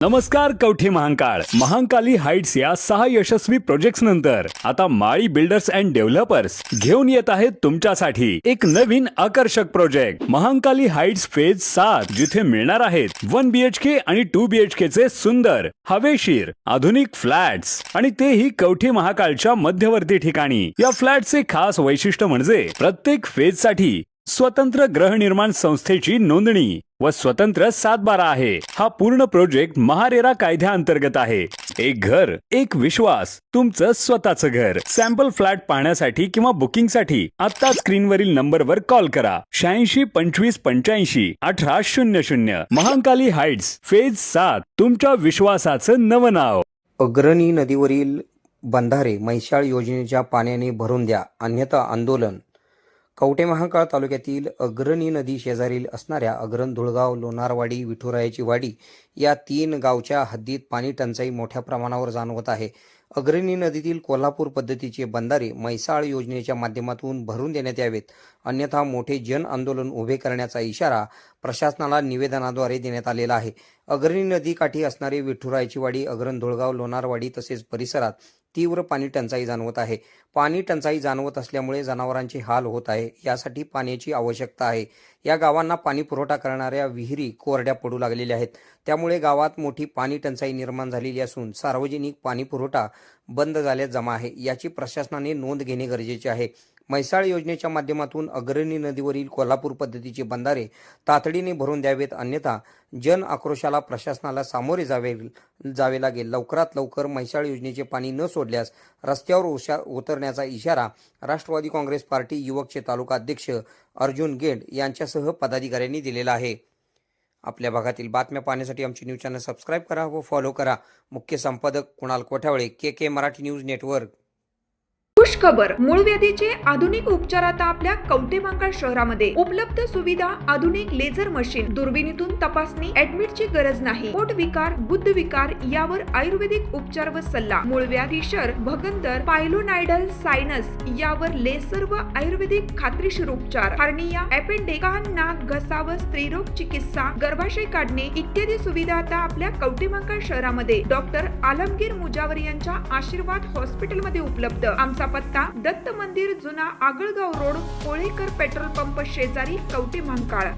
नमस्कार कवठे महांकाली हाइट्स या 6 यशस्वी प्रोजेक्ट्स नंतर आता माळी बिल्डर्स अँड डेव्हलपर्स घेऊन येत आहेत तुमच्यासाठी एक नवीन आकर्षक प्रोजेक्ट महांकाली हाइट्स फेज 7, जिथे मिळणार आहेत 1 BHK आणि 2 BHK चे सुंदर हवेशीर आधुनिक फ्लॅट्स आणि तेही कवठे महाकाळच्या मध्यवर्ती ठिकाणी। या फ्लॅटचे खास वैशिष्ट्य म्हणजे प्रत्येक फेज साठी स्वतंत्र गृहनिर्माण संस्थेची नोंदणी व स्वतंत्र 7/12 आहे। हा पूर्ण प्रोजेक्ट महारेरा कायद्याअंतर्गत आहे। एक घर एक विश्वास, तुमचं स्वतःचं घर। सॅम्पल फ्लॅट पाहण्यासाठी किंवा बुकिंगसाठी आता स्क्रीनवरील नंबरवर कॉल करा 86 25 85 18 00। महांकाली हाइट्स फेज 7, तुमच्या विश्वासाचं नवं नाव। अग्रणी नदीवरील बंधारे म्हैसाळ योजनेच्या पाण्याने भरून द्या, अन्यथा आंदोलन। कवठे महांकाळ तालुक्यातील अग्रणी नदी शेजारील असणाऱ्या अग्रण, धुळगाव, लोणारवाडी, विठुरायाची वाडी या 3 गावच्या हद्दीत पाणी टंचाई मोठ्या प्रमाणावर जाणवत आहे। अग्रणी नदीतील कोल्हापूर पद्धतीचे बंधारे म्हैसाळ योजनेच्या माध्यमातून भरून देण्यात यावेत, अन्यथा मोठे जन आंदोलन उभे करण्याचा इशारा प्रशासनाला निवेदनाद्वारे देण्यात आलेला आहे। अग्रणी नदीकाठी असणारे विठुरायाची वाडी, अग्रण, धुळगाव, लोणारवाडी तसेच परिसरात तीव्र पाणी टंचाई जाणवत आहे। पाणी टंचाई जाणवत असल्यामुळे जनावरांचे हाल होत आहे। यासाठी पाण्याची आवश्यकता आहे। या गावांना पाणी पुरवठा करणाऱ्या विहिरी कोरड्या पडू लागलेल्या आहेत। त्यामुळे गावात मोठी पाणी टंचाई निर्माण झालेली असून सार्वजनिक पाणी पुरवठा बंद झाल्यास जमा आहे। याची प्रशासनाने नोंद घेणे गरजेचे आहे। म्हैसाळ योजनेच्या माध्यमातून अग्रणी नदीवरील कोल्हापूर पद्धतीचे बंधारे तातडीने भरून द्यावेत, अन्यथा जन आक्रोशाला प्रशासनाला सामोरे जावे लागेल। लवकरात लवकर म्हैसाळ योजनेचे पाणी न सोडल्यास रस्त्यावर उतरण्याचा इशारा राष्ट्रवादी काँग्रेस पार्टी युवकचे तालुका अध्यक्ष अर्जुन गेंड यांच्यासह पदाधिकाऱ्यांनी दिलेला आहे। आपल्या भागातील बातम्या पाहण्यासाठी आमचे न्यूज चॅनल सबस्क्राईब करा व फॉलो करा। मुख्य संपादक Kunal Kothawale, KK Marathi news network. खुश खबर, मूळव्याधीचे आधुनिक उपचार आता आपल्या कवठे महांकाळ शहरामध्ये उपलब्ध। सुविधा, आधुनिक लेझर मशीन, दुर्बिणीतून तपासणी, ऍडमिटची गरज नाही। पोट विकार, बुद्ध विकार यावर आयुर्वेदिक उपचार व सल्ला। मूळव्याधी, शर, भगंदर, पायलोनायडल, सायनस यावर लेसर व आयुर्वेदिक खात्रीशीर उपचार। हार्निया, अपेंडिक्स, कान, नाक, घसा व स्त्रीरोग चिकित्सा, गर्भाशय काढणे इत्यादी सुविधा आता आपल्या कवठे महांकाळ शहरामध्ये डॉक्टर आलमगीर मुजावर यांच्या आशीर्वाद हॉस्पिटल मध्ये उपलब्ध। आमचा पत्ता दत्त मंदिर, जुना Agalgaon road, Kolekar petrol pump शेजारी, कवठे महांकाळ।